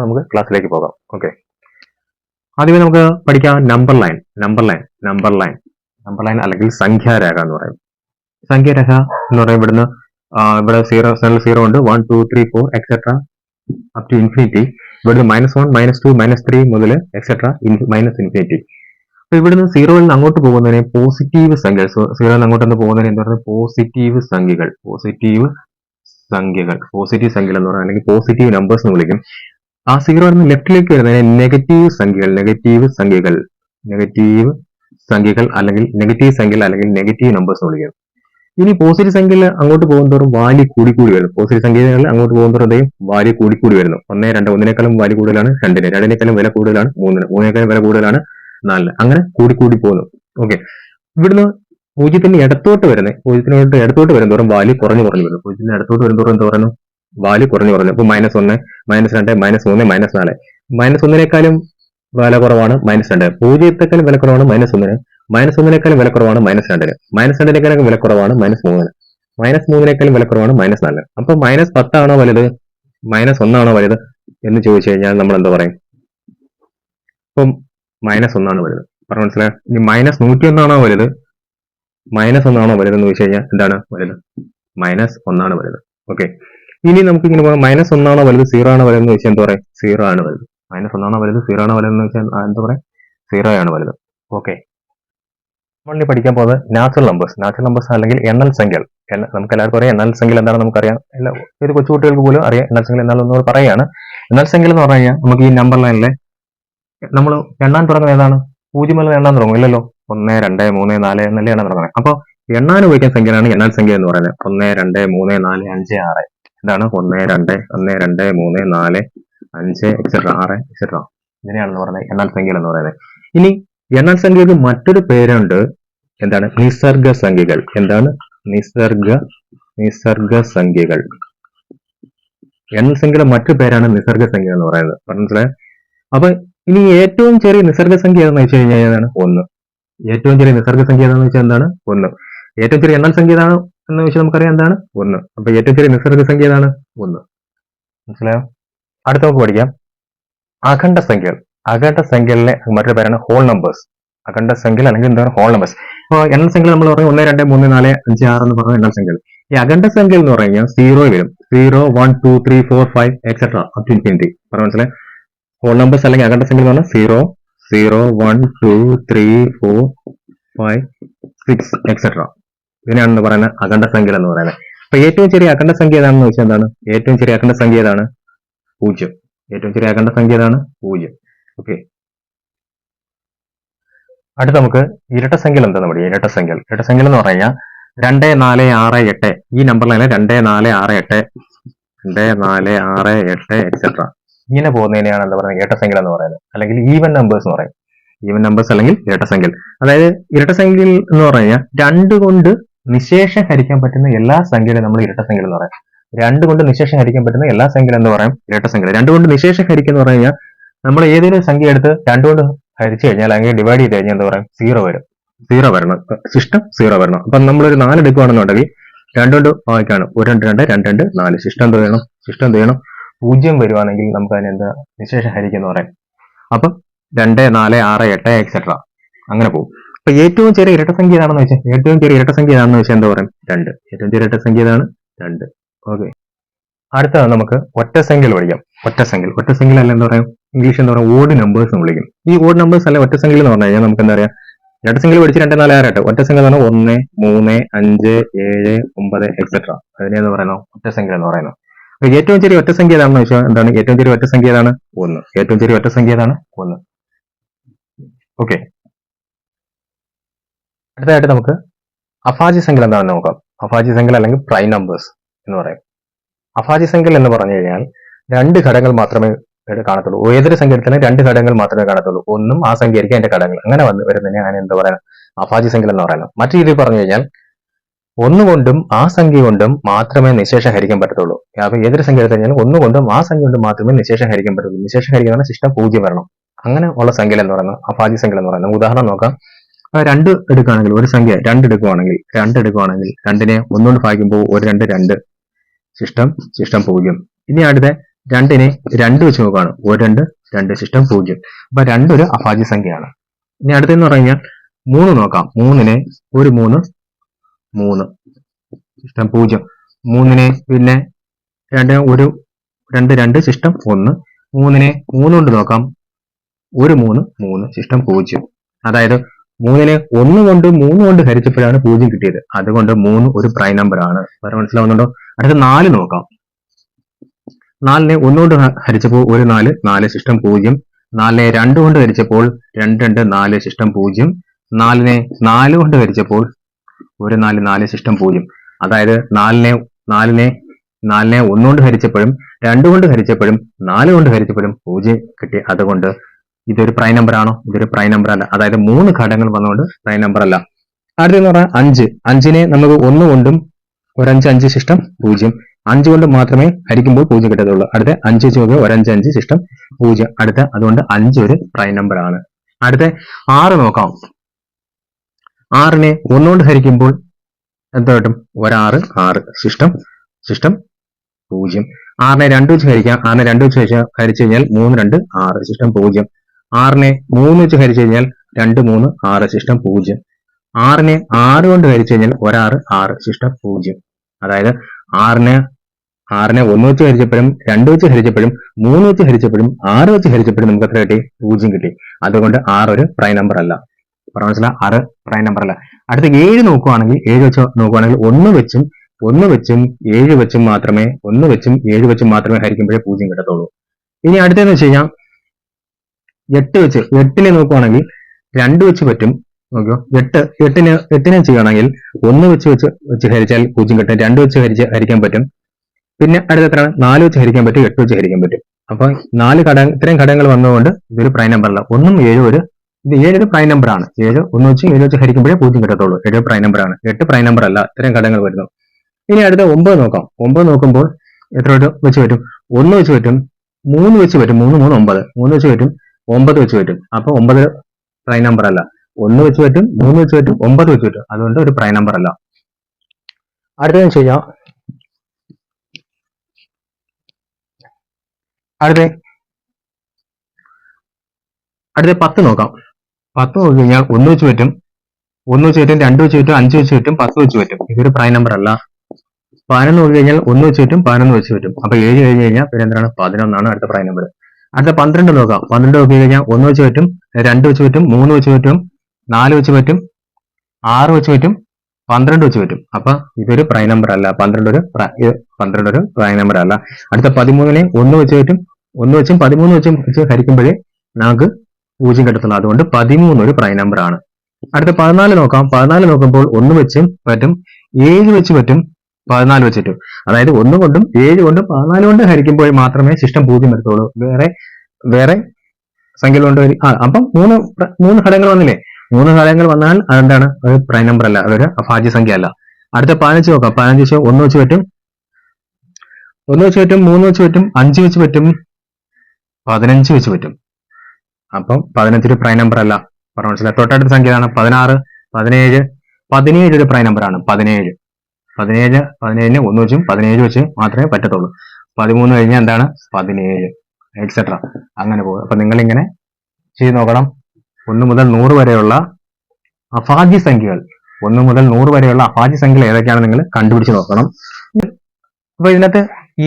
നമുക്ക് ക്ലാസ്സിലേക്ക് പോകാം. ഓക്കെ, ആദ്യമേ നമുക്ക് പഠിക്കാം നമ്പർ ലൈൻ. അല്ലെങ്കിൽ സംഖ്യാരേഖ എന്ന് പറയും. സംഖ്യാരേഖ എന്ന് പറയുമ്പോൾ ഇവിടെ 0 ഉണ്ട്, 1 2 3 4 എക്സെട്ര അപ് ടു ഇൻഫിനിറ്റി. ഇവിടുന്ന് -1 -2 -3 മുതൽ എക്സെട്ര -ഇൻഫിനിറ്റി. അപ്പൊ ഇവിടുന്ന് 0 നിന്ന് അങ്ങോട്ട് പോകുന്നതിനെ പോസിറ്റീവ് സംഖ്യകൾ, 0 നിന്ന് അങ്ങോട്ട് പോകുന്നതിന് എന്താ പറയുക, പോസിറ്റീവ് സംഖ്യകൾ എന്ന് പറയുന്നത്, അല്ലെങ്കിൽ പോസിറ്റീവ് നമ്പേഴ്സ് എന്ന് വിളിക്കും. ആ 0 നിന്ന് ലെഫ്റ്റിലേക്ക് വരുന്നതിനെ നെഗറ്റീവ് സംഖ്യകൾ അല്ലെങ്കിൽ നെഗറ്റീവ് നമ്പേഴ്സ് എന്ന് വിളിക്കും. ഇനി പോസിറ്റീവ് സംഖ്യയിൽ അങ്ങോട്ട് പോകുന്നതോറും വാല്യൂ കൂടി വരുന്നു. പോസിറ്റീവ് സംഖ്യകളിൽ അങ്ങോട്ട് പോകുന്നതോറും വാല്യൂ കൂടി വരുന്നു. 1 2 ഒന്നിനേക്കാളും വാല്യൂ കൂടുതലാണ് 2 2 വില കൂടുതലാണ് 3 3 വില കൂടുതലാണ് 4 അങ്ങനെ കൂടി പോകുന്നു. ഓക്കെ, ഇവിടുന്ന് പൂജ്യത്തിന് ഇടത്തോട്ട് വരുന്നതോറും വാല്യൂ കുറഞ്ഞു വരുന്നു. പൂജ്യത്തിന് ഇടത്തോട്ട് വരുന്നതോറും എന്താ പറയുന്നു, വാല്യൂ കുറഞ്ഞു. ഇപ്പൊ -1 -2 -3 -4. -1 വില കുറവാണ് -2. 0 വില കുറവാണ് -1. -1 വില കുറവാണ് -2. -2 വില കുറവാണ് -3. -3 വില കുറവാണ് -4. അപ്പൊ -10 ആണോ വലുത് -1 ആണോ വലുത് എന്ന് ചോദിച്ചു കഴിഞ്ഞാൽ നമ്മൾ എന്താ പറയും? ഇപ്പം -1 ആണ് വലുത്. പറഞ്ഞു മനസ്സിലായോ? ഇനി -101 ആണോ വലുത് -1 ആണോ വലുത് എന്ന് ചോദിച്ചു കഴിഞ്ഞാൽ എന്താണ് വലുത്? -1 ആണ് വലുത്. ഓക്കെ, ഇനി നമുക്ക് ഇങ്ങനെ പോകാം. -1 ആണോ വലുത് 0 ആണോ വലുത് എന്ന് ചോദിച്ചാൽ എന്താ പറയാം? 0 ആണ് വലുത്. -1 ആണോ വലുത് 0 ആണോ വലുത് എന്ന് വെച്ചാൽ എന്താ പറയാം? 0 ആണ് വലുത്. ഓക്കെ, നമ്മൾ പഠിക്കാൻ പോകുന്നത് നാച്ചുറൽ നമ്പേഴ്സ് അല്ലെങ്കിൽ എണ്ണൽ സംഖ്യകൾ. നമുക്ക് എല്ലാവർക്കും അറിയാം എണ്ണൽ സംഖ്യകൾ എന്താണെന്ന് നമുക്കറിയാം. ഒരു കൊച്ചുകുട്ടികൾക്ക് പോലും അറിയാം എണ്ണൽ സംഖ്യകൾ എന്താണെന്ന് പറയുകയാണ്. എണ്ണൽ സംഖ്യകൾ എന്ന് പറഞ്ഞു കഴിഞ്ഞാൽ നമുക്ക് ഈ നമ്പർ ലൈനിലെ നമ്മൾ എണ്ണാൻ തുടങ്ങുന്നത് ഏതാണ്? 0 മുതൽ എണ്ണാൻ തുടങ്ങും ഇല്ലല്ലോ. 1 2 3 4 എന്നല്ലേ എണ്ണാൻ തുടങ്ങുന്നത്. അപ്പോൾ എണ്ണാൻ ഉപയോഗിക്കുന്ന സംഖ്യയാണ് എണ്ണൽ സംഖ്യ എന്ന് പറയുന്നത്. 1 2 3 4 5 6 ഇതാണ് 1 2 3 4 5 എക്സെട്ര 6 എക്സെട്ര. ഇതിനെയാണെന്ന് പറയുന്നത് എണ്ണൽ സംഖ്യകൾ എന്ന് പറയുന്നത്. ഇനി എണ്ണൽ സംഖ്യക്ക് മറ്റൊരു പേരുണ്ട്. എന്താണ്? നിസർഗ സംഖ്യകൾ. എന്താണ്? നിസർഗ സംഖ്യകൾ. എണ്ണൽ സംഖ്യയുടെ മറ്റു പേരാണ് നിസർഗ സംഖ്യ എന്ന് പറയുന്നത്. മനസ്സിലായോ? അപ്പൊ ഇനി ഏറ്റവും ചെറിയ നിസർഗ സംഖ്യ ഏതെന്ന് വെച്ച് കഴിഞ്ഞാൽ ഏതാണ്? 1. ഏറ്റവും ചെറിയ നിസർഗ സംഖ്യ ഏതാണെന്ന് വെച്ചാൽ എന്താണ്? 1. ഏറ്റവും ചെറിയ എണ്ണൽ സംഖ്യ ഏതാണ് എന്ന് വെച്ചാൽ നമുക്കറിയാം എന്താണ്? 1. അപ്പൊ ഏറ്റവും ചെറിയ നിസർഗ സംഖ്യ ഏതാണ്? 1. മനസ്സിലായോ? അടുത്ത നമുക്ക് പഠിക്കാം അഖണ്ഡ സംഖ്യകൾ. അഖണ്ഡ സംഖ്യകളിലെ മറ്റൊരു പേരാണ് ഹോൾ നമ്പേഴ്സ്. അഖണ്ഡ സംഖ്യകൾ അല്ലെങ്കിൽ എന്താണ് ഹോൾ നമ്പേഴ്സ്. ഇപ്പോൾ എണ്ണൽ സംഖ്യകൾ നമ്മൾ പറയും 1 2 3 4 5 6 എന്ന് പറഞ്ഞ എണ്ണൽ സംഖ്യകൾ. ഈ അഖണ്ഡ സംഖ്യകൾ എന്ന് പറഞ്ഞു കഴിഞ്ഞാൽ 0 വരും. 0 1 2 3 4 5 എക്സെട്ര അപ് ടു ഇൻഫിനിറ്റി. പറഞ്ഞു മനസ്സിലായി? ഹോൾ നമ്പേഴ്സ് അല്ലെങ്കിൽ അഖണ്ഡ സംഖ്യകൾ എന്ന് പറഞ്ഞാൽ 0 0 1 2 3 4 5 6 എക്സെട്ര. ഇതിനാണെന്ന് പറയുന്നത് അഖണ്ഡ സംഖ്യകൾ എന്ന് പറയുന്നത്. അപ്പൊ ഏറ്റവും ചെറിയ അഖണ്ഡ സംഖ്യ ഏതാണെന്ന് വെച്ചാൽ എന്താണ്? ഏറ്റവും ചെറിയ അഖണ്ഡ സംഖ്യ ഏതാണ്? 0. ഏറ്റവും ചെറിയ അഖണ്ഡ സംഖ്യ ഏതാണ്? 0. ഓക്കെ, അടുത്ത നമുക്ക് ഇരട്ട സംഖ്യകൾ എന്താണെന്ന് പഠിക്കാം. ഇരട്ട സംഖ്യകൾ എന്ന് പറഞ്ഞു കഴിഞ്ഞാൽ 2 4 6 8 ഈ നമ്പറിലാണ് 2 4 6 8 എക്സെട്ര. ഇങ്ങനെ പോകുന്നതിനെയാണ് എന്താ പറയുക? ഇരട്ട സംഖ്യകൾ എന്ന് പറയുന്നത്, അല്ലെങ്കിൽ ഈവൻ നമ്പേഴ്സ് എന്ന് പറയും. ഈവൻ നമ്പേഴ്സ് അല്ലെങ്കിൽ ഇരട്ട സംഖ്യകൾ. അതായത് ഇരട്ട സംഖ്യകൾ എന്ന് പറഞ്ഞു കഴിഞ്ഞാൽ 2 കൊണ്ട് നിശേഷം ഹരിക്കാൻ പറ്റുന്ന എല്ലാ സംഖ്യകളും നമ്മൾ ഇരട്ട സംഖ്യകൾ എന്ന് പറയാം. 2 കൊണ്ട് നിശേഷം ഹരിക്കാൻ പറ്റുന്ന എല്ലാ സംഖ്യകളും എന്ന് പറയാം ഇരട്ട സംഖ്യകൾ. 2 കൊണ്ട് നിശേഷം ഹരിക്കുക എന്ന് പറഞ്ഞു കഴിഞ്ഞാൽ നമ്മൾ ഏതെങ്കിലും സംഖ്യ എടുത്ത് 2 കൊണ്ട് ഹരിച്ചു കഴിഞ്ഞാൽ അല്ലെങ്കിൽ ഡിവൈഡ് ചെയ്ത് കഴിഞ്ഞാൽ എന്താ പറയാം? 0 വരും. 0 വരണം. ശിഷ്ടം 0 വരണം. അപ്പൊ നമ്മളൊരു 4 എടുക്കുകയാണെന്നുണ്ടെങ്കിൽ 2 കൊണ്ട് ഭാഗിക്കാണ് 1 2 2 2 4. ശിഷ്ടം എന്ത് വേണം? 0 വരുവാണെങ്കിൽ നമുക്ക് അതിന് എന്താ നിശേഷം ഹരിക്കുക എന്ന് പറയാം. അപ്പൊ 2 4 6 8 എക്സെട്ര അങ്ങനെ പോകും. അപ്പൊ ഏറ്റവും ചെറിയ ഇരട്ട സംഖ്യ ഏതാണെന്ന് വെച്ചാൽ എന്താ പറയും? 2. ഏറ്റവും ചെറിയ ഇരട്ട സംഖ്യ ഏതാണ്? 2. ഓക്കെ, അടുത്തത് നമുക്ക് ഒറ്റ സംഖ്യകൾ പഠിക്കാം. ഒറ്റ സംഖ്യകൾ അല്ല എന്താ പറയാം? ഇംഗ്ലീഷ് എന്താ പറയുക? ഓഡ് നമ്പേഴ്സ് എന്ന് വിളിക്കും. ഈ ഓഡ് നമ്പേഴ്സ് അല്ല ഒറ്റ സംഖ്യകൾ എന്ന് പറഞ്ഞു കഴിഞ്ഞാൽ നമുക്ക് എന്താ പറയാ? ഇരട്ട സംഖ്യകൾ പഠിച്ച് 2 4 6 8. ഒറ്റ സംഖ്യ എന്ന് പറഞ്ഞാൽ 1 3 5 7 9 എക്സെട്ര. അതിനെന്ന് പറയുന്നത് ഒറ്റ സംഖ്യ എന്ന് പറയുന്നത്. ഏറ്റവും ചെറിയ ഒറ്റ സംഖ്യ ഏതാണെന്ന് വെച്ചാൽ എന്താണ്? ഏറ്റവും ചെറിയ ഒറ്റ സംഖ്യ ഏതാണ്? 1. ഏറ്റവും ചെറിയ ഒറ്റ സംഖ്യ ഏതാണ്? 1. ഓക്കെ, അടുത്തതായിട്ട് നമുക്ക് അഭാജ്യ സംഖ്യകൾ എന്താണെന്ന് നോക്കാം. അഭാജ്യ സംഖ്യകൾ അല്ലെങ്കിൽ പ്രൈം നമ്പേഴ്സ് എന്ന് പറയും. അഭാജ്യ സംഖ്യകൾ എന്ന് പറഞ്ഞു കഴിഞ്ഞാൽ 2 ഘടകങ്ങൾ മാത്രമേ കാണത്തുള്ളൂ. ഏതൊരു സംഖ്യ എടുത്താലും 2 ഘടകങ്ങൾ മാത്രമേ കാണത്തുള്ളൂ. ഒന്നും ആ സംഖ്യ ആയിരിക്കും അതിന്റെ ഘടകങ്ങൾ. അങ്ങനെ വരുന്നതിനെ അങ്ങനെ എന്താ പറയുക? അഭാജ്യ സംഖ്യകൾ എന്ന് പറയുന്നത്. മറ്റു രീതിയിൽ പറഞ്ഞു കഴിഞ്ഞാൽ 1 കൊണ്ടും ആ സംഖ്യ കൊണ്ടും മാത്രമേ നിശേഷം ഹരിക്കാൻ പറ്റത്തുള്ളൂ. അപ്പൊ ഏതൊരു സംഖ്യ എടുത്തു കഴിഞ്ഞാൽ 1 കൊണ്ടും ആ സംഖ്യ കൊണ്ടും മാത്രമേ നിശേഷം ഹരിക്കാൻ പറ്റുള്ളൂ. നിശേഷം ഹരിക്കുന്ന ശിഷ്ടം 0 വരണം. അങ്ങനെ ഉള്ള സംഖ്യകൾ എന്ന് പറയുന്നത് അഭാജ്യ സംഖ്യകൾ എന്ന് പറയുന്നത്. ഉദാഹരണം നോക്കാം. 2 എടുക്കുകയാണെങ്കിൽ, ഒരു സംഖ്യ 2 എടുക്കുകയാണെങ്കിൽ 2നെ 1 കൊണ്ട് ഭാഗിക്കുമ്പോൾ 1 2 2 ശിഷ്ടം 0. ഇനി അടുത്ത 2നെ 2 വെച്ച് നോക്കുകയാണ്. 1 2 2 ശിഷ്ടം 0. അപ്പൊ 2 ഒരു അഭാജ്യ സംഖ്യയാണ്. ഇനി അടുത്തെന്ന് പറഞ്ഞു കഴിഞ്ഞാൽ 3 നോക്കാം. 3നെ 1 3 3 ശിഷ്ടം 0. 3നെ പിന്നെ 2 1 2 2 ശിഷ്ടം 1. 3നെ 3 കൊണ്ട് നോക്കാം. 1 3 3 ശിഷ്ടം 0. അതായത് 3നെ 1 കൊണ്ട് 3 കൊണ്ട് ഹരിച്ചപ്പോഴാണ് 0 കിട്ടിയത്. അതുകൊണ്ട് 3 ഒരു പ്രൈം നമ്പർ ആണ്. വേറെ മനസ്സിലാവുന്നുണ്ടോ? അടുത്ത 4 നോക്കാം. 4നെ 1 കൊണ്ട് ഹരിച്ചപ്പോൾ 1 4 4 ശിഷ്ടം 0. 4നെ 2 കൊണ്ട് ഹരിച്ചപ്പോൾ 2 2 4 ശിഷ്ടം 0. 4നെ 4 കൊണ്ട് ഹരിച്ചപ്പോൾ 1 4 4 ശിഷ്ടം 0. അതായത് 4നെ 1 കൊണ്ട് ഹരിച്ചപ്പോഴും 2 കൊണ്ട് ഹരിച്ചപ്പോഴും 4 കൊണ്ട് ഹരിച്ചപ്പോഴും 0 കിട്ടി. അതുകൊണ്ട് ഇതൊരു പ്രൈം നമ്പർ ആണോ? ഇതൊരു പ്രൈം നമ്പർ അല്ല. അതായത് 3 ഘടകങ്ങൾ വന്നുകൊണ്ട് പ്രൈം നമ്പർ അല്ല. അടുത്തെന്ന് പറഞ്ഞാൽ 5. 5നെ നമുക്ക് 1 കൊണ്ടും 1 5 5 ശിഷ്ടം 0. 5 കൊണ്ട് മാത്രമേ ഹരിക്കുമ്പോൾ 0 കിട്ടത്തുള്ളൂ. അടുത്ത 5 വെച്ച് നോക്കുക. 1 5 5 ശിഷ്ടം 0. അടുത്ത അതുകൊണ്ട് 5 ഒരു പ്രൈം നമ്പർ ആണ്. അടുത്ത 6 നോക്കാം. 6നെ 1 കൊണ്ട് ഹരിക്കുമ്പോൾ എന്താ കിട്ടും? 1 6 6 ശിഷ്ടം 0. 6നെ 2 വെച്ച് ഹരിക്കാം. 6നെ 2 വെച്ച് ഹരിച്ചു കഴിഞ്ഞാൽ 3 2 6 ശിഷ്ടം 0. 6നെ 3 വെച്ച് ഹരിച്ചു കഴിഞ്ഞാൽ 2 3 6 ശിഷ്ടം 0. 6നെ 6 കൊണ്ട് ഹരിച്ചു കഴിഞ്ഞാൽ 1 6 6 ശിഷ്ടം 0. അതായത് 6നെ 1 വെച്ച് ഹരിച്ചപ്പോഴും 2 വെച്ച് ഹരിച്ചപ്പോഴും 3 വെച്ച് ഹരിച്ചപ്പോഴും 6 വെച്ച് ഹരിച്ചപ്പോഴും നമുക്ക് എത്ര കിട്ടി? 0 കിട്ടി. അതുകൊണ്ട് 6 ഒരു പ്രൈം നമ്പർ അല്ല. മനസ്സിലാ? 6 പ്രൈം നമ്പർ അല്ല. അടുത്ത 7 നോക്കുവാണെങ്കിൽ 7 വെച്ച് നോക്കുവാണെങ്കിൽ 1 വെച്ചും 7 വെച്ചും മാത്രമേ 1 വെച്ചും 7 വെച്ചും മാത്രമേ ഹരിക്കുമ്പോഴേ 0 കിട്ടത്തുള്ളൂ. ഇനി അടുത്തെന്ന് വെച്ച് കഴിഞ്ഞാൽ 8 വെച്ച് 8നെ നോക്കുവാണെങ്കിൽ 2 വെച്ച് പറ്റും. നോക്കിയോ, 8നെ ചെയ്യുകയാണെങ്കിൽ 1 വെച്ച് ഹരിച്ചാൽ 0 കിട്ടും. 2 വെച്ച് ഹരിക്കാൻ പറ്റും. പിന്നെ അടുത്ത എത്ര? 4 വെച്ച് ഹരിക്കാൻ പറ്റും. 8 വെച്ച് ഹരിക്കാൻ പറ്റും. അപ്പൊ ഇത്രയും ഘടകങ്ങൾ വന്നതുകൊണ്ട് ഇതൊരു പ്രൈം നമ്പർ അല്ല. 1 7 ഇത് 7 ഒരു പ്രൈം നമ്പർ ആണ്. 7 1 വെച്ച് 7 വെച്ച് ഹരിക്കുമ്പോഴേ 0 കിട്ടത്തുള്ളൂ. 7 പ്രൈം നമ്പർ ആണ്. 8 പ്രൈം നമ്പർ അല്ല. ഇത്രയും ഘടകങ്ങൾ വരുന്നു. ഇനി അടുത്ത 9 നോക്കാം. 9 നോക്കുമ്പോൾ എത്ര വെച്ച് പറ്റും? 1 വെച്ച് പറ്റും, 3 വെച്ച് പറ്റും. 3 3 9. 3 വെച്ച് പറ്റും, 9 വെച്ച് പറ്റും. അപ്പൊ 9 പ്രൈം നമ്പർ അല്ല. 1 വെച്ച് പറ്റും, 3 വെച്ച് പറ്റും, 9 വെച്ച് പറ്റും. അതുകൊണ്ട് ഒരു പ്രൈം നമ്പർ അല്ല. അടുത്തതെന്ന് ചെയ്യാം. അടുത്ത 10 നോക്കാം. 10 നോക്കി കഴിഞ്ഞാൽ 1 വെച്ച് പറ്റും, 1 വെച്ച് പറ്റും, 2 വെച്ച് പറ്റും, 5 വെച്ച് പറ്റും, 10 വെച്ച് പറ്റും. ഇതൊരു പ്രൈം നമ്പർ അല്ല. 11 നോക്കി കഴിഞ്ഞാൽ 1 വെച്ച് പറ്റും, 11 വെച്ച് പറ്റും. അപ്പൊ 7 കഴിഞ്ഞ് കഴിഞ്ഞാൽ പിന്നെ എന്താണ്? 11 ആണ് അടുത്ത പ്രൈം നമ്പർ. അടുത്ത 12 നോക്കാം. 12 നോക്കി കഴിഞ്ഞാൽ 1 വെച്ച് പറ്റും, 2 വെച്ച് പറ്റും, 3 വെച്ച് പറ്റും, 4 വെച്ച് പറ്റും, 6 വെച്ച് പറ്റും, 12 വെച്ച് പറ്റും. അപ്പൊ ഇതൊരു പ്രൈം നമ്പർ അല്ല. 12 ഒരു പ്രൈം നമ്പർ അല്ല. അടുത്ത 13നെ 1 വെച്ച് പറ്റും, 1 വെച്ചും 13 വെച്ച് ഹരിക്കുമ്പോഴേ നമുക്ക് 0 കിട്ടത്തുള്ളൂ. അതുകൊണ്ട് 13 ഒരു പ്രൈം നമ്പർ ആണ്. അടുത്ത 14 നോക്കാം. 14 നോക്കുമ്പോൾ 1 വെച്ചും പറ്റും, 7 വെച്ച് പറ്റും, 14 വെച്ച് പറ്റും. അതായത് 1 കൊണ്ടും 7 കൊണ്ടും 14 കൊണ്ട് ഹരിക്കുമ്പോൾ മാത്രമേ ശിഷ്ടം 0 വരത്തുള്ളൂ. വേറെ സംഖ്യകൾ കൊണ്ട് അപ്പം 3 ഘടകങ്ങൾ വന്നില്ലേ? 3 ഘടകങ്ങൾ വന്നാൽ അതെന്താണ്? ഒരു പ്രൈം നമ്പർ അല്ല. അതൊരു അഭാജ്യ സംഖ്യ അല്ല. അടുത്ത 15 നോക്കാം. 15 വെച്ച് 1 വെച്ച് പറ്റും, 1 വെച്ച് പറ്റും, 3 വെച്ച് പറ്റും, 5 വെച്ച് പറ്റും, 15 വെച്ച് പറ്റും. അപ്പം 15 ഒരു പ്രൈം നമ്പർ അല്ല. പറഞ്ഞു മനസ്സിലായി? തൊട്ടടുത്ത സംഖ്യ ഏതാണ്? 16 17 ഒരു പ്രൈം നമ്പർ ആണ്. 17നെ 1 വെച്ചും 17 വെച്ച് മാത്രമേ പറ്റത്തുള്ളൂ. 13 കഴിഞ്ഞാൽ എന്താണ്? 17 എക്സെട്ര അങ്ങനെ പോകും. അപ്പൊ നിങ്ങൾ ഇങ്ങനെ ചെയ്ത് നോക്കണം. 1 മുതൽ 100 വരെയുള്ള അഭാജ്യ സംഖ്യകൾ 1 മുതൽ 100 വരെയുള്ള അഭാജ്യ സംഖ്യകൾ ഏതൊക്കെയാണ് നിങ്ങൾ കണ്ടുപിടിച്ച് നോക്കണം. അപ്പൊ ഇതിനകത്ത്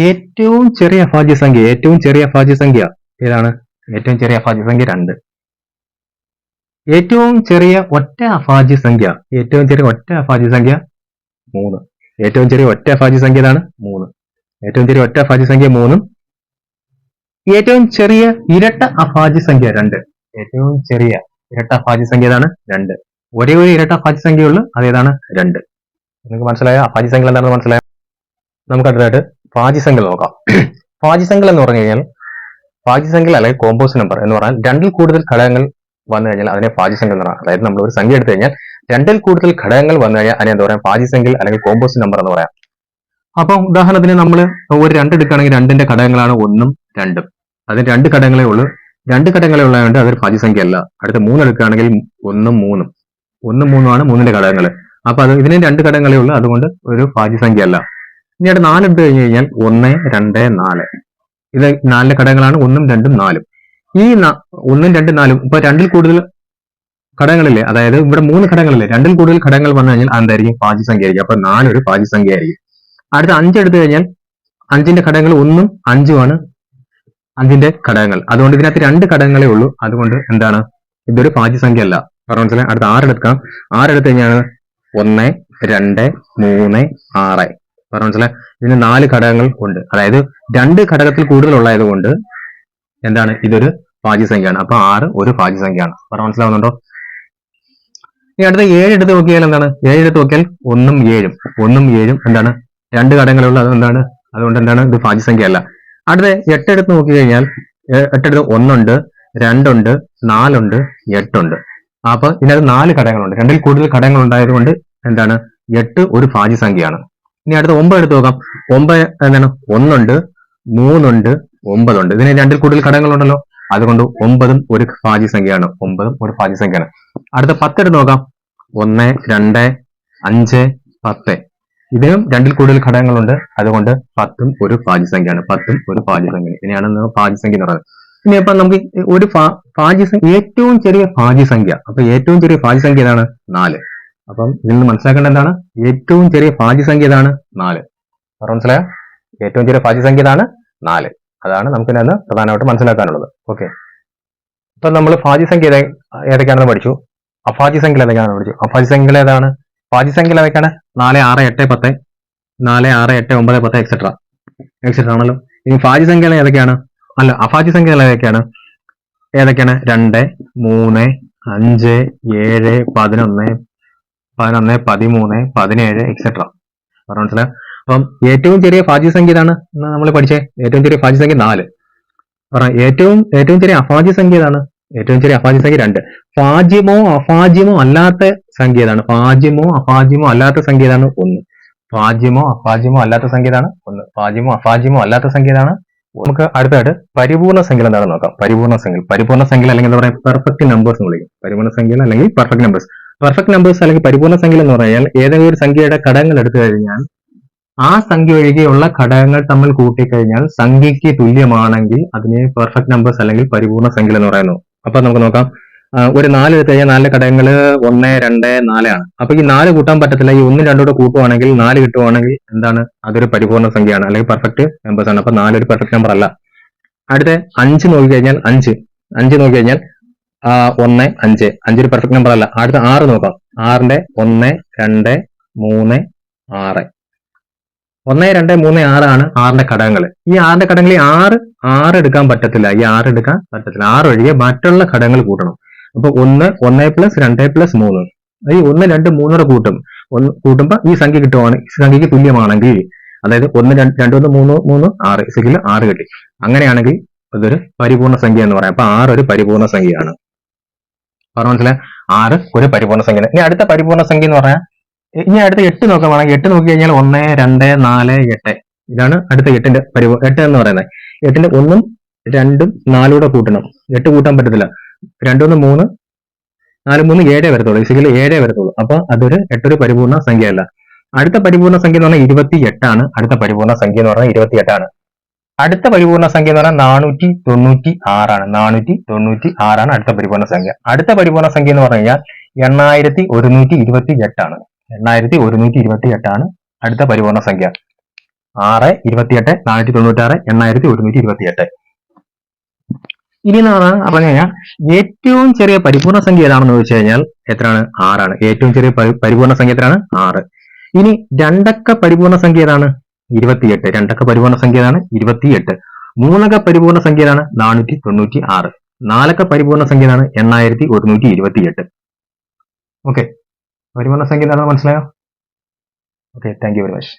ഏറ്റവും ചെറിയ അഭാജ്യ സംഖ്യ ഏതാണ്? ഏറ്റവും ചെറിയ അഭാജ്യ സംഖ്യ 2. ഏറ്റവും ചെറിയ ഒറ്റ അഭാജ്യ സംഖ്യ 3. ഏറ്റവും ചെറിയ ഒറ്റ അഭാജ്യ സംഖ്യ ഏതാണ്? 3. ഏറ്റവും ചെറിയ ഒറ്റ അഭാജ്യ സംഖ്യ 3. ഏറ്റവും ചെറിയ ഇരട്ട അഭാജ്യ സംഖ്യ 2. ഏറ്റവും ചെറിയ ഇരട്ട അഭാജ്യ സംഖ്യ ഏതാണ്? 2. ഒരേ ഒരു ഇരട്ട അഭാജ്യ സംഖ്യയുള്ളൂ. അതേതാണ്? 2. നിങ്ങൾക്ക് മനസ്സിലായോ? അഭാജ്യ സംഖ്യ എന്താണെന്ന് മനസ്സിലായോ? നമുക്ക് അടുത്തതായിട്ട് ഭാജ്യ സംഖ്യ നോക്കാം. ഭാജ്യ സംഖ്യ എന്ന് പറഞ്ഞു കഴിഞ്ഞാൽ ഭാജ്യ സംഖ്യ അല്ലെങ്കിൽ കോമ്പോസിറ്റ് നമ്പർ എന്ന് പറഞ്ഞാൽ 2ൽ കൂടുതൽ ഘടകങ്ങൾ വന്നു കഴിഞ്ഞാൽ അതിനെ ഭാജ്യ സംഖ്യ എന്ന് പറയാം. അതായത് നമ്മൾ ഒരു സംഖ്യ എടുത്തു കഴിഞ്ഞാൽ 2ൽ കൂടുതൽ ഘടകങ്ങൾ വന്നു കഴിഞ്ഞാൽ അതിനെ എന്താ പറയാം? ഭാജ്യ സംഖ്യ അല്ലെങ്കിൽ കോമ്പോസിറ്റ് നമ്പർ എന്ന് പറയാം. അപ്പം ഉദാഹരണത്തിന് നമ്മൾ ഒരു 2 എടുക്കുകയാണെങ്കിൽ 2ന്റെ ഘടകങ്ങളാണ് 1ഉം 2ഉം. അതിന് 2 ഘടകങ്ങളേ ഉള്ളൂ. 2 ഘടകങ്ങളെ ഉള്ളതുകൊണ്ട് അതൊരു ഭാജ്യ സംഖ്യ അല്ല. അടുത്ത 3 എടുക്കുകയാണെങ്കിൽ 1ഉം 3ഉം. 1ഉം 3ഉം ആണ് 3ന്റെ ഘടകങ്ങൾ. അപ്പൊ അത് ഇതിന് 2 ഘടകങ്ങളേ ഉള്ളൂ. അതുകൊണ്ട് ഒരു ഭാജ്യ സംഖ്യ അല്ല. ഇനി അടുത്ത 4 എടുത്തു കഴിഞ്ഞ് കഴിഞ്ഞാൽ 1 2 4. ഇത് 4 ഘടകങ്ങളാണ് 1, 2, 4. ഈ 1, 2, 4 ഇപ്പൊ 2ൽ കൂടുതൽ ഘടകങ്ങളില്ലേ, അതായത് ഇവിടെ 3 ഘടകങ്ങളില്ലേ, 2ൽ കൂടുതൽ ഘടകങ്ങൾ വന്നു കഴിഞ്ഞാൽ എന്തായിരിക്കും? ഭാജ്യസംഖ്യ ആയിരിക്കും. അപ്പൊ 4 ഒരു ഭാജ്യസംഖ്യ ആയിരിക്കും. അടുത്ത 5 എടുത്തു കഴിഞ്ഞാൽ 5ന്റെ ഘടകങ്ങൾ 1ഉം 5ഉം ആണ് 5ന്റെ ഘടകങ്ങൾ. അതുകൊണ്ട് ഇതിനകത്ത് 2 ഘടകങ്ങളേ ഉള്ളൂ. അതുകൊണ്ട് എന്താണ്? ഇതൊരു ഭാജ്യസംഖ്യ അല്ല. പറഞ്ഞു മനസ്സിലായി. അടുത്ത 6 എടുക്കാം. 6 എടുത്തു കഴിഞ്ഞാൽ 1, 2, 3, 6. പറഞ്ഞു മനസ്സിലായി. ഇതിന് 4 ഘടകങ്ങൾ ഉണ്ട്. അതായത് 2 ഘടകത്തിൽ കൂടുതൽ ഉള്ളത് കൊണ്ട് എന്താണ്? ഇതൊരു ഭാജ്യസംഖ്യയാണ്. അപ്പൊ 6 ഒരു ഭാജ്യസംഖ്യയാണ്. പറഞ്ഞു മനസ്സിലാവുന്നുണ്ടോ? ഇനി അടുത്ത 7 എടുത്ത് നോക്കിയാൽ എന്താണ്? 7 എടുത്ത് നോക്കിയാൽ 1ഉം 7ഉം 1ഉം 7ഉം എന്താണ്? 2 ഘടകങ്ങളുള്ള അതെന്താണ്? അതുകൊണ്ട് എന്താണ്? ഇത് ഭാജ്യസംഖ്യ അല്ല. അടുത്ത 8 എടുത്ത് നോക്കി കഴിഞ്ഞാൽ 8 എടുത്ത് 1ഉണ്ട്, 2ഉണ്ട്, 4ഉണ്ട്, 8ഉണ്ട്. അപ്പൊ ഇതിനകത്ത് 4 ഘടകങ്ങളുണ്ട്. 2ൽ കൂടുതൽ ഘടകങ്ങൾ ഉണ്ടായതുകൊണ്ട് എന്താണ്? 8 ഒരു ഭാജ്യസംഖ്യയാണ്. ഇനി അടുത്ത 9 എടുത്ത് നോക്കാം. 9 എന്താണ്? 1ഉണ്ട്, 3ഉണ്ട്, 9 ഉണ്ട്. ഇതിന് 2ൽ കൂടുതൽ ഘടകങ്ങളുണ്ടല്ലോ. അതുകൊണ്ട് 9ഉം ഒരു ഭാജ്യസംഖ്യയാണ്. 9ഉം ഒരു ഭാജ്യസംഖ്യയാണ്. അടുത്ത 10 എടുത്ത് നോക്കാം. 1, 2, 5, 10. ഇതിനും 2ൽ കൂടുതൽ ഘടകങ്ങളുണ്ട്. അതുകൊണ്ട് 10ഉം ഒരു ഭാജ്യസംഖ്യയാണ്. 10ഉം ഒരു ഭാജ്യസംഖ്യ. ഇതിനെയാണ് ഭാജ്യസംഖ്യ എന്ന് പറയുന്നത്. ഇനി ഇപ്പൊ നമുക്ക് ഒരു ഭാജ്യസംഖ്യ, ഏറ്റവും ചെറിയ ഭാജ്യസംഖ്യ. അപ്പൊ ഏറ്റവും ചെറിയ ഭാജ്യസംഖ്യ ഏതാണ്? 4. അപ്പം ഇതിൽ നിന്ന് മനസ്സിലാക്കേണ്ട എന്താണ്? ഏറ്റവും ചെറിയ ഭാജ്യസംഖ്യ ഏതാണ്? 4. മനസ്സിലായോ? ഏറ്റവും ചെറിയ ഭാജ്യസംഖ്യ ഏതാണ്? 4. അതാണ് നമുക്ക് ഇതിനകത്ത് പ്രധാനമായിട്ട് മനസ്സിലാക്കാനുള്ളത്. ഓക്കെ. ഇപ്പൊ നമ്മൾ ഭാജ്യസംഖ്യ ഏതൊക്കെയാണെന്ന് പഠിച്ചു. അഭാജ്യസംഖ്യ ഏതൊക്കെയാണെന്ന് പഠിച്ചു. അഭാജ്യസംഖ്യ ഏതാണ്? ഭാജ്യസംഖ്യ ഏതൊക്കെയാണ്? 4, 6, 8, 10, 4, 6, 8, 9, 10 എക്സെട്ര ആണല്ലോ. ഇനി ഭാജ്യസംഖ്യകൾ ഏതൊക്കെയാണ്? അല്ല, അഭാജ്യസംഖ്യകൾ ഏതൊക്കെയാണ്? 2, 3, 5, 7, 11, 11, 13, 17 എക്സെട്ര. പറഞ്ഞു മനസ്സിലായോ? അപ്പം ഏറ്റവും ചെറിയ ഭാജ്യസംഖ്യ ഏതാണ് നമ്മൾ പഠിച്ചേ? ഏറ്റവും ചെറിയ ഭാജ്യസംഖ്യ 4. ഏറ്റവും ചെറിയ അഭാജ്യസംഖ്യ ഏതാണ്? ഏറ്റവും ചെറിയ അഭാജ്യസംഖ്യ 2. ഭാജ്യമോ അഭാജ്യമോ അല്ലാത്ത സംഖ്യ ഏതാണ്? ഭാജ്യമോ അഭാജ്യമോ അല്ലാത്ത സംഖ്യ ഏതാണ്? 1. ഭാജ്യമോ അഭാജ്യമോ അല്ലാത്ത സംഖ്യ ഏതാണ്? 1. ഭാജ്യമോ അഭാജ്യമോ അല്ലാത്ത സംഖ്യ ഏതാണ്? നമുക്ക് അടുത്തായിട്ട് പരിപൂർണ്ണ സംഖ്യ എന്താണെന്ന് നോക്കാം. പരിപൂർണ്ണ സംഖ്യ അല്ലെങ്കിൽ എന്താ പറയുക? പെർഫെക്റ്റ് നമ്പേഴ്സ് എന്ന് വിളിക്കും. പരിപൂർണ്ണ സംഖ്യ അല്ലെങ്കിൽ പെർഫെക്റ്റ് നമ്പേഴ്സ്. പെർഫെക്റ്റ് നമ്പേഴ്സ് അല്ലെങ്കിൽ പരിപൂർണ്ണ സംഖ്യ എന്ന് പറഞ്ഞാൽ ഏതെങ്കിലും ഒരു സംഖ്യയുടെ ഘടകങ്ങൾ എടുത്തു കഴിഞ്ഞാൽ ആ സംഖ്യ ഒഴികെയുള്ള ഘടകങ്ങൾ തമ്മിൽ കൂട്ടിക്കഴിഞ്ഞാൽ സംഖ്യയ്ക്ക് തുല്യമാണെങ്കിൽ അതിനെ പെർഫെക്റ്റ് നമ്പേഴ്സ് അല്ലെങ്കിൽ പരിപൂർണ്ണ സംഖ്യ എന്ന് പറയുന്നു. അപ്പൊ നമുക്ക് നോക്കാം. ഒരു 4 എടുത്തു കഴിഞ്ഞാൽ 4 ഘടകങ്ങൾ 1, 2, 4 ആണ്. അപ്പൊ ഈ 4 കൂട്ടാൻ പറ്റത്തില്ല. ഈ 1 2 കൂടെ കൂട്ടുവാണെങ്കിൽ 4 കിട്ടുവാണെങ്കിൽ എന്താണ്? അതൊരു പരിപൂർണ്ണ സംഖ്യയാണ് അല്ലെങ്കിൽ പെർഫെക്റ്റ് നമ്പേഴ്സ് ആണ്. അപ്പൊ 4 ഒരു പെർഫെക്റ്റ് നമ്പർ അല്ല. അടുത്ത 5 നോക്കിക്കഴിഞ്ഞാൽ 5 നോക്കിക്കഴിഞ്ഞാൽ 1, 5 ഒരു പെർഫെക്റ്റ് നമ്പർ അല്ല. അടുത്ത 6 നോക്കാം. 6ന്റെ 1, 2, 3, 6. 1, 2, 3, 6 ആണ് 6ന്റെ ഘടകങ്ങൾ. ഈ 6ന്റെ ഘടകങ്ങളിൽ 6 എടുക്കാൻ പറ്റത്തില്ല. ഈ 6 എടുക്കാൻ പറ്റത്തില്ല. 6 ഒഴികെ മറ്റുള്ള ഘടകങ്ങൾ കൂട്ടണം. അപ്പൊ 1 + 2 + 3. ഈ 1, 2, 3 കൂട്ടുമ്പോ ഈ സംഖ്യ കിട്ടുവാണ്. ഈ സംഖ്യക്ക് തുല്യമാണെങ്കിൽ, അതായത് 1, 2, 1, 3, 6 6 കിട്ടി. അങ്ങനെയാണെങ്കിൽ അതൊരു പരിപൂർണ്ണ സംഖ്യ എന്ന് പറയാം. അപ്പൊ 6 ഒരു പരിപൂർണ്ണ സംഖ്യയാണ്. പറഞ്ഞു മനസ്സിലായി. 6 ഒരു പരിപൂർണ്ണ സംഖ്യയാണ്. ഇനി അടുത്ത പരിപൂർണ്ണ സംഖ്യ എന്ന് പറഞ്ഞാൽ ഇനി അടുത്ത 8 നോക്കുകയാണെങ്കിൽ 8 നോക്കി കഴിഞ്ഞാൽ 1, 2, 4, 8. ഇതാണ് അടുത്ത 8ന്റെ 8 എന്ന് പറയുന്നത്. 8ന്റെ 1ഉം 2ഉം 4 കൂടെ കൂട്ടണം. 8 കൂട്ടാൻ പറ്റത്തില്ല. 2, 1, 3, 4, 3, 7 വരത്തുള്ളൂ. ഫിസിക്കലി 7 വരത്തുള്ളൂ. അപ്പൊ അതൊരു 8 ഒരു പരിപൂർണ്ണ സംഖ്യ അല്ല. അടുത്ത പരിപൂർണ്ണ സംഖ്യ എന്ന് പറഞ്ഞാൽ 28 ആണ്. അടുത്ത പരിപൂർണ്ണ സംഖ്യ എന്ന് പറഞ്ഞാൽ 28 ആണ്. അടുത്ത പരിപൂർണ്ണ സംഖ്യ എന്ന് പറഞ്ഞാൽ 496 ആണ്. 496 ആണ് അടുത്ത പരിപൂർണ്ണ സംഖ്യ. അടുത്ത പരിപൂർണ്ണ സംഖ്യ എന്ന് പറഞ്ഞു കഴിഞ്ഞാൽ 8128 ആണ്. 8128 ആണ് അടുത്ത പരിപൂർണ്ണ സംഖ്യ. 6, 28, 496, 8128. ഇനി പറഞ്ഞു കഴിഞ്ഞാൽ ഏറ്റവും ചെറിയ പരിപൂർണ്ണ സംഖ്യ ഏതാണെന്ന് ചോദിച്ചു കഴിഞ്ഞാൽ എത്രയാണ്? 6 ആണ്. ഏറ്റവും ചെറിയ പരിപൂർണ്ണ സംഖ്യ എത്രയാണ്? 6. ഇനി 2 അക്ക പരിപൂർണ്ണ സംഖ്യ ഏതാണ്? 28. 2 അക്ക പരിപൂർണ്ണ സംഖ്യ ഏതാണ്? 28. 3 അക്ക പരിപൂർണ്ണ സംഖ്യ ഏതാണ്? 496. 4 അക്ക പരിപൂർണ്ണ സംഖ്യ ഏതാണ്? 8128. ഓക്കെ. പരിപൂർണ്ണ സംഖ്യ എന്താണെന്ന് മനസ്സിലായോ? Okay, thank you very much.